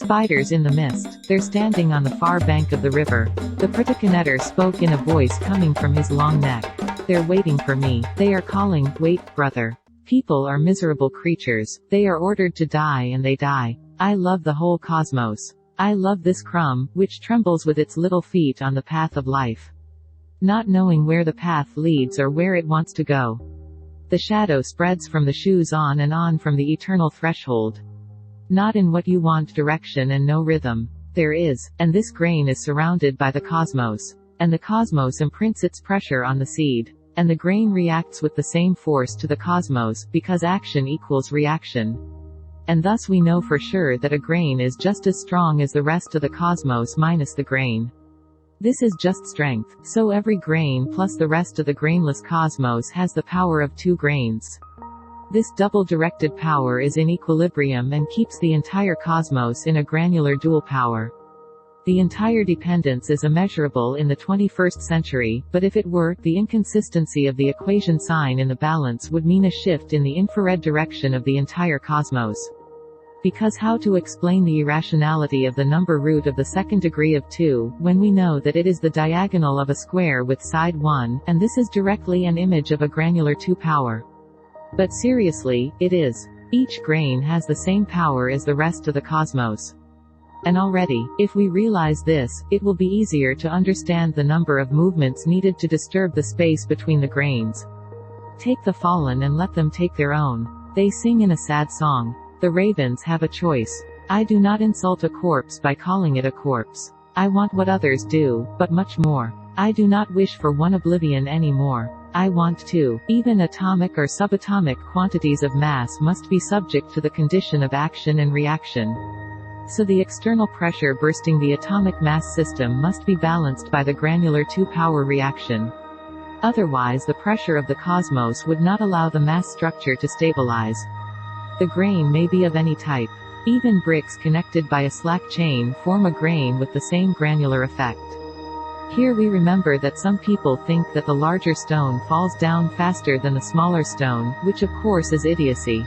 Spiders in the mist. They're standing on the far bank of the river. The protagonist spoke in a voice coming from his long neck. They're waiting for me. They are calling, wait, brother. People are miserable creatures. They are ordered to die and they die. I love the whole cosmos. I love this crumb, which trembles with its little feet on the path of life. Not knowing where the path leads or where it wants to go. The shadow spreads from the shoes on from the eternal threshold. Not in what you want direction and no rhythm. There is, and this grain is surrounded by the cosmos. And the cosmos imprints its pressure on the seed. And the grain reacts with the same force to the cosmos, because action equals reaction. And thus we know for sure that a grain is just as strong as the rest of the cosmos minus the grain. This is just strength, so every grain plus the rest of the grainless cosmos has the power of 2 grains. This double-directed power is in equilibrium and keeps the entire cosmos in a granular dual power. The entire dependence is immeasurable in the 21st century, but if it were, the inconsistency of the equation sign in the balance would mean a shift in the infrared direction of the entire cosmos. Because how to explain the irrationality of the number root of the second degree of 2, when we know that it is the diagonal of a square with side 1, and this is directly an image of a granular 2 power. But seriously, it is. Each grain has the same power as the rest of the cosmos. And already, if we realize this, it will be easier to understand the number of movements needed to disturb the space between the grains. Take the fallen and let them take their own. They sing in a sad song. The ravens have a choice. I do not insult a corpse by calling it a corpse. I want what others do, but much more. I do not wish for one oblivion anymore. I want to. Even atomic or subatomic quantities of mass must be subject to the condition of action and reaction. So the external pressure bursting the atomic mass system must be balanced by the granular 2-power reaction. Otherwise the pressure of the cosmos would not allow the mass structure to stabilize. The grain may be of any type. Even bricks connected by a slack chain form a grain with the same granular effect. Here we remember that some people think that the larger stone falls down faster than the smaller stone, which of course is idiocy.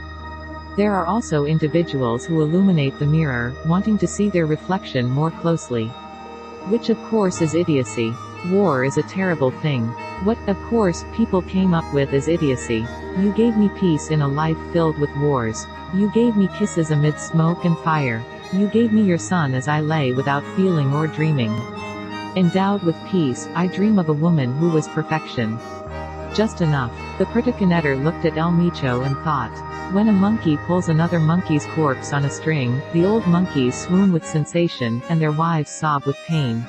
There are also individuals who illuminate the mirror, wanting to see their reflection more closely. Which of course is idiocy. War is a terrible thing. What, of course, people came up with is idiocy. You gave me peace in a life filled with wars. You gave me kisses amid smoke and fire. You gave me your son as I lay without feeling or dreaming. Endowed with peace, I dream of a woman who was perfection. Just enough. The protagonist looked at El Micho and thought. When a monkey pulls another monkey's corpse on a string, the old monkeys swoon with sensation, and their wives sob with pain.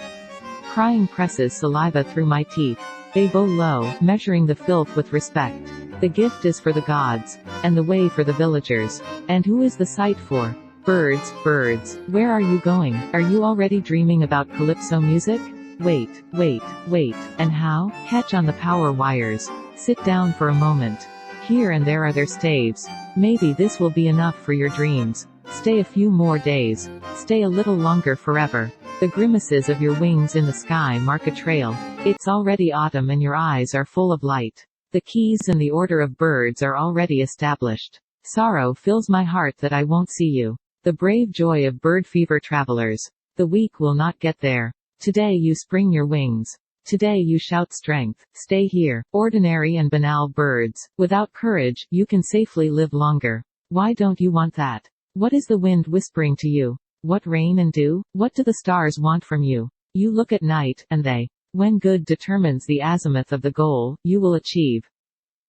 Crying presses saliva through my teeth. They bow low, measuring the filth with respect. The gift is for the gods, and the way for the villagers. And who is the sight for? Birds, birds, where are you going? Are you already dreaming about calypso music? Wait, wait, wait, and how? Catch on the power wires. Sit down for a moment. Here and there are their staves. Maybe this will be enough for your dreams. Stay a few more days. Stay a little longer forever. The grimaces of your wings in the sky mark a trail. It's already autumn and your eyes are full of light. The keys and the order of birds are already established. Sorrow fills my heart that I won't see you. The brave joy of bird fever travelers. The weak will not get there. Today you spring your wings. Today you shout strength. Stay here. Ordinary and banal birds. Without courage, you can safely live longer. Why don't you want that? What is the wind whispering to you? What rain and dew? What do the stars want from you? You look at night, and they. When good determines the azimuth of the goal, you will achieve.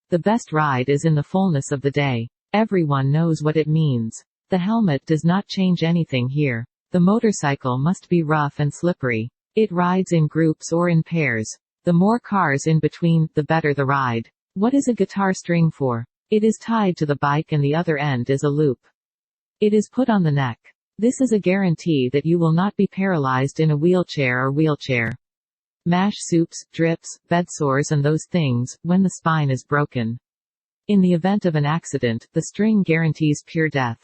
The best ride is in the fullness of the day. Everyone knows what it means. The helmet does not change anything here. The motorcycle must be rough and slippery. It rides in groups or in pairs. The more cars in between, the better the ride. What is a guitar string for? It is tied to the bike and the other end is a loop. It is put on the neck. This is a guarantee that you will not be paralyzed in a wheelchair or wheelchair. Mash soups, drips, bedsores and those things, when the spine is broken. In the event of an accident, the string guarantees pure death.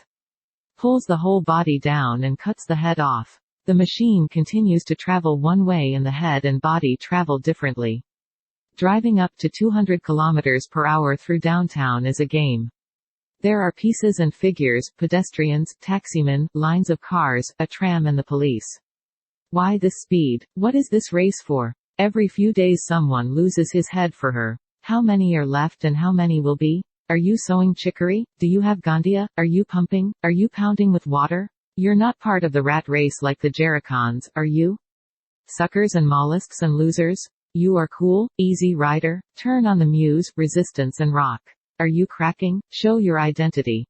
Pulls the whole body down and cuts the head off. The machine continues to travel one way and the head and body travel differently. Driving up to 200 km/h through downtown is a game. There are pieces and figures, pedestrians, taximen, lines of cars, a tram and the police. Why this speed? What is this race for? Every few days someone loses his head for her. How many are left and how many will be? Are you sowing chicory? Do you have Gandia? Are you pumping? Are you pounding with water? You're not part of the rat race like the Jericons, are you? Suckers and mollusks and losers? You are cool, easy rider? Turn on the muse, resistance and rock. Are you cracking? Show your identity.